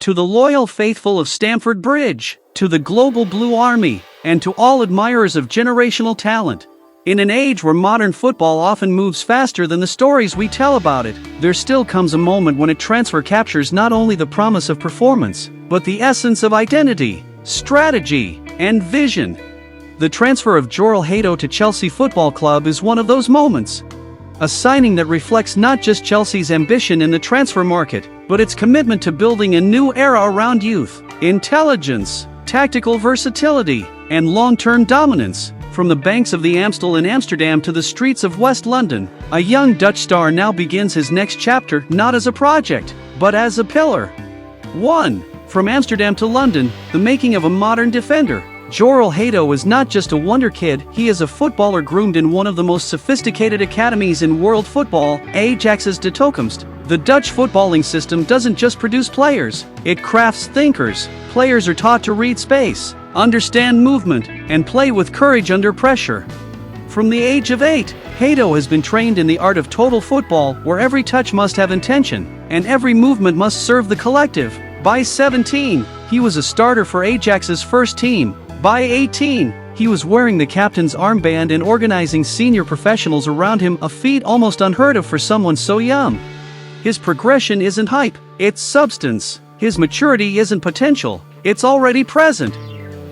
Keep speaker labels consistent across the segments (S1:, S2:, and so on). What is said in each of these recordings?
S1: To the loyal faithful of Stamford Bridge, to the global Blue Army, and to all admirers of generational talent. In an age where modern football often moves faster than the stories we tell about it, there still comes a moment when a transfer captures not only the promise of performance, but the essence of identity, strategy, and vision. The transfer of Jorrel Hato to Chelsea Football Club is one of those moments. A signing that reflects not just Chelsea's ambition in the transfer market, but its commitment to building a new era around youth, intelligence, tactical versatility, and long-term dominance. From the banks of the Amstel in Amsterdam to the streets of West London, a young Dutch star now begins his next chapter not as a project, but as a pillar. 1. From Amsterdam to London, the making of a modern defender. Jorrel Hato is not just a wonder kid, he is a footballer groomed in one of the most sophisticated academies in world football, Ajax's de toekomst. The Dutch footballing system doesn't just produce players, it crafts thinkers. Players are taught to read space, understand movement, and play with courage under pressure. From the age of 8, Hato has been trained in the art of total football, where every touch must have intention, and every movement must serve the collective. By 17, he was a starter for Ajax's first team. By 18, he was wearing the captain's armband and organizing senior professionals around him, a feat almost unheard of for someone so young. His progression isn't hype, it's substance. His maturity isn't potential, it's already present.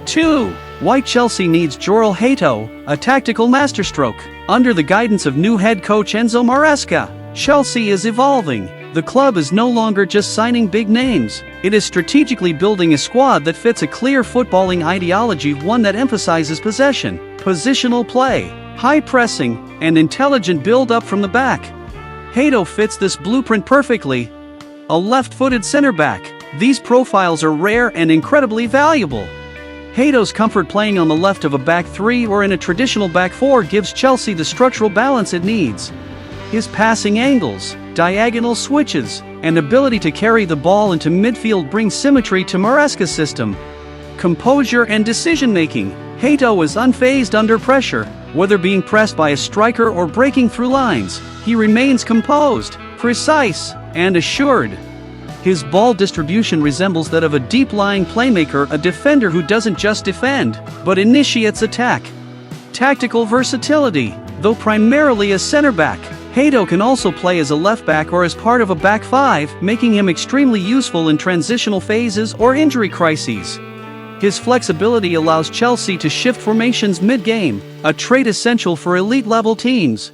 S1: 2. Why Chelsea needs Jorrel Hato, a tactical masterstroke. Under the guidance of new head coach Enzo Maresca, Chelsea is evolving. The club is no longer just signing big names, it is strategically building a squad that fits a clear footballing ideology, one that emphasizes possession, positional play, high pressing, and intelligent build-up from the back. Hato fits this blueprint perfectly. A left-footed center-back, these profiles are rare and incredibly valuable. Hato's comfort playing on the left of a back three or in a traditional back four gives Chelsea the structural balance it needs. His passing angles, diagonal switches, and ability to carry the ball into midfield bring symmetry to Maresca's system. Composure and decision-making. Hato is unfazed under pressure, whether being pressed by a striker or breaking through lines. He remains composed, precise, and assured. His ball distribution resembles that of a deep-lying playmaker, a defender who doesn't just defend, but initiates attack. Tactical versatility. Though primarily a center-back, Hato can also play as a left-back or as part of a back five, making him extremely useful in transitional phases or injury crises. His flexibility allows Chelsea to shift formations mid-game, a trait essential for elite-level teams.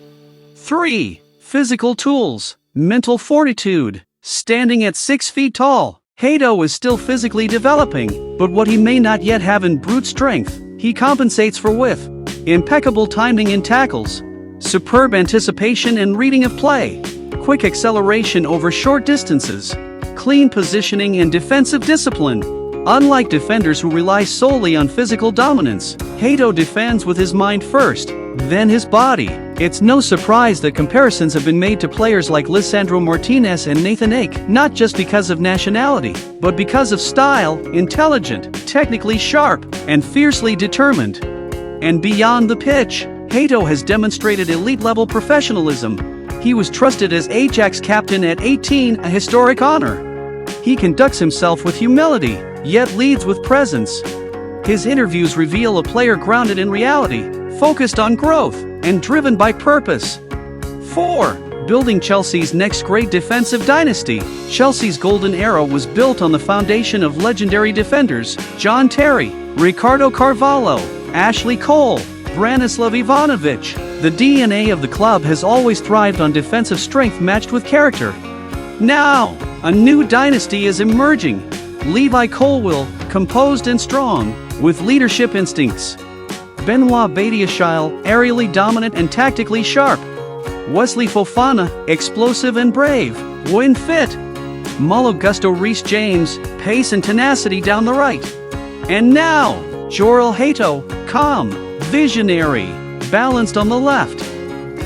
S1: 3. Physical tools. Mental fortitude. Standing at 6 feet tall, Hato is still physically developing, but what he may not yet have in brute strength, he compensates for with impeccable timing in tackles, superb anticipation and reading of play, quick acceleration over short distances, clean positioning and defensive discipline. Unlike defenders who rely solely on physical dominance, Hato defends with his mind first, then his body. It's no surprise that comparisons have been made to players like Lisandro Martinez and Nathan Ake, not just because of nationality, but because of style, intelligent, technically sharp, and fiercely determined. And beyond the pitch, Hato has demonstrated elite-level professionalism. He was trusted as Ajax captain at 18, a historic honor. He conducts himself with humility, yet leads with presence. His interviews reveal a player grounded in reality, focused on growth, and driven by purpose. 4. Building Chelsea's next great defensive dynasty. Chelsea's golden era was built on the foundation of legendary defenders, John Terry, Ricardo Carvalho, Ashley Cole, Branislav Ivanovic. The DNA of the club has always thrived on defensive strength matched with character. Now, a new dynasty is emerging. Levi Colwill, composed and strong, with leadership instincts. Benoit Badiashile, aerially dominant and tactically sharp. Wesley Fofana, explosive and brave, when fit. Malo Gusto Reece-James, pace and tenacity down the right. And now, Jorrel Hato, calm, visionary, balanced on the left.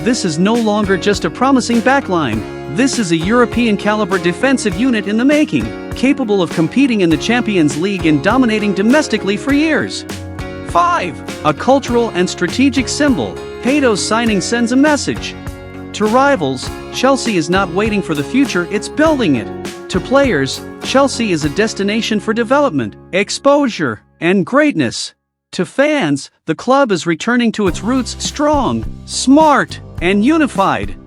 S1: This is no longer just a promising backline. This is a European-caliber defensive unit in the making, capable of competing in the Champions League and dominating domestically for years. 5. A cultural and strategic symbol. Hato's signing sends a message. To rivals, Chelsea is not waiting for the future, it's building it. To To players, Chelsea is a destination for development, exposure, and greatness. To fans, the club is returning to its roots strong, smart, and unified.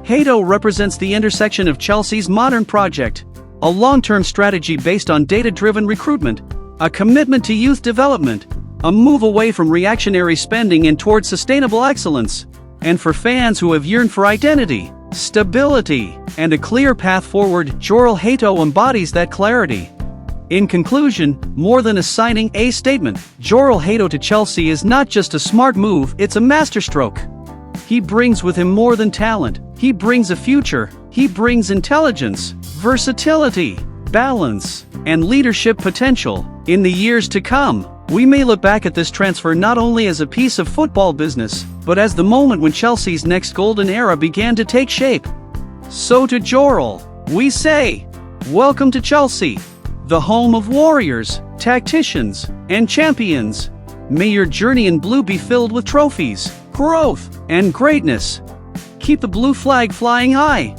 S1: Hato represents the intersection of Chelsea's modern project, a long-term strategy based on data-driven recruitment, a commitment to youth development, a move away from reactionary spending and towards sustainable excellence, and for fans who have yearned for identity, stability, and a clear path forward, Jorrel Hato embodies that clarity. In conclusion, more than a signing, a statement, Jorrel Hato to Chelsea is not just a smart move, it's a masterstroke. He brings with him more than talent, he brings a future, he brings intelligence, versatility, balance, and leadership potential. In the years to come, we may look back at this transfer not only as a piece of football business, but as the moment when Chelsea's next golden era began to take shape. So to Jorrel, we say, welcome to Chelsea, the home of warriors, tacticians, and champions. May your journey in blue be filled with trophies, growth, and greatness. Keep the blue flag flying high.